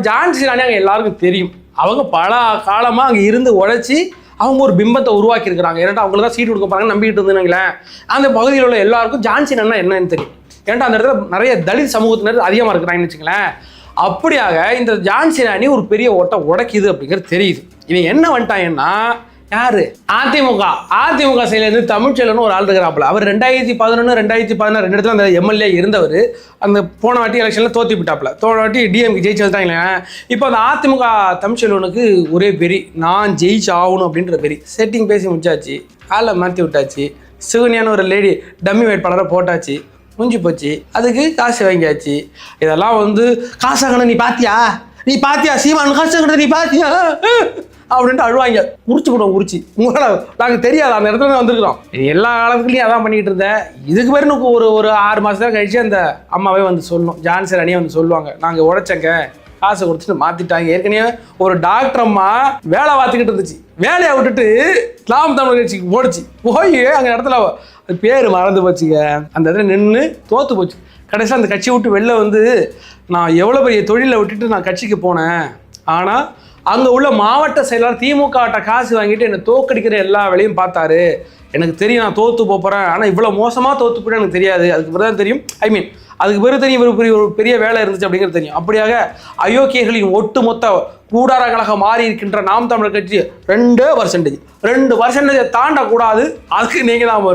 ஜான்சி ராணி அங்கே எல்லாருக்கும் தெரியும். அவங்க பல காலமாக அங்கே இருந்து உழைச்சி அவங்க ஒரு பிம்பத்தை உருவாக்கி இருக்கிறாங்க. ஏன்னா அவங்களுக்கு தான் சீட்டு கொடுக்க போறாங்க நம்பிக்கிட்டு இருந்துங்களேன். அந்த பகுதியில் உள்ள எல்லாருக்கும் ஜான்சி ராணி என்னன்னு தெரியும். ஏன்னா அந்த இடத்துல நிறைய தலித் சமூகத்தினர் அதிகமாக இருக்கிறாங்கன்னு வச்சுங்களேன். அப்படியாக இந்த ஜான்சி ராணி ஒரு பெரிய ஓட்டை உடைக்குது அப்படிங்கிறது தெரியுது. இவன் என்ன வந்துட்டாங்கன்னா யாரு அதிமுக சைட்லேருந்து தமிழ்ச்செல்வன் ஒரு ஆள் இருக்கிறாப்புல. அவர் 2011 2016 ரெண்டு இடத்துல அந்த எம்எல்ஏ இருந்தவர். அந்த போன வாட்டி எலெக்ஷனில் தோற்றி விட்டாப்புல. போன வாட்டி டிஎம்கே ஜெயிச்சு வந்துட்டாங்களே. இப்போ அந்த அதிமுக தமிழ்ச்செல்வனுக்கு ஒரே பெரி, நான் ஜெயிச்சு ஆகணும் அப்படின்ற பெரி. செட்டிங் பேசி முடிச்சாச்சு, ஆளை மாற்றி விட்டாச்சு, சுகன்யான ஒரு லேடி டம்மி வேட்பாளரை போட்டாச்சு, முடிஞ்சு போச்சு. அதுக்கு காசு வாங்கியாச்சு. இதெல்லாம் காசாகணும் நீ பாத்தியா சீமான் காசாகணும் நீ பாத்தியா அப்படின்ட்டு அழுவாங்க. உரிச்சு போடுவோம் உரிச்சு. உங்களால் நாங்கள் தெரியாது, அந்த இடத்துல வந்துருக்குறோம். எல்லா காலத்துலையும் அதான் பண்ணிக்கிட்டு இருந்தேன். இதுக்கு பேர் ஒரு 6 மாதம் கழிச்சு அந்த அம்மாவே சொல்லணும், ஜான்சி ராணியே சொல்லுவாங்க, நாங்கள் உழைச்சங்க காசை கொடுத்துட்டு மாற்றிட்டாங்க. ஏற்கனவே ஒரு டாக்டர் அம்மா வேலை பார்த்துக்கிட்டு இருந்துச்சு, வேலையை விட்டுட்டு நாம் தமிழ் கட்சிக்கு போடுச்சு. போய் அங்கே இடத்துல பேர் மறந்து போச்சுங்க. அந்த இடத்துல நின்று தோற்று போச்சு. கடைசியில் அந்த கட்சியை விட்டு வெளில நான் எவ்வளோ பெரிய தொழிலை விட்டுட்டு நான் கட்சிக்கு போனேன். ஆனால் அங்கே உள்ள மாவட்ட செயலாளர் திமுகட்ட காசு வாங்கிட்டு என்னை தோக்கடிக்கிற எல்லா வேலையும் பார்த்தாரு. எனக்கு தெரியும் நான் தோற்று போகிறேன், ஆனால் இவ்வளோ மோசமாக தோற்று போய்ட்டு எனக்கு தெரியாது. அதுக்கு பிறகு தான் தெரியும், அதுக்கு பிறகு தெரியும் ஒரு பெரிய வேலை இருந்துச்சு அப்படிங்கிறது தெரியும். அப்படியாக அயோக்கியர்களின் ஒட்டுமொத்த கூடார கழகம் மாறி இருக்கின்ற நாம் தமிழர் கட்சி 2% தாண்டக்கூடாது. அதுக்கு நீங்கள் தான்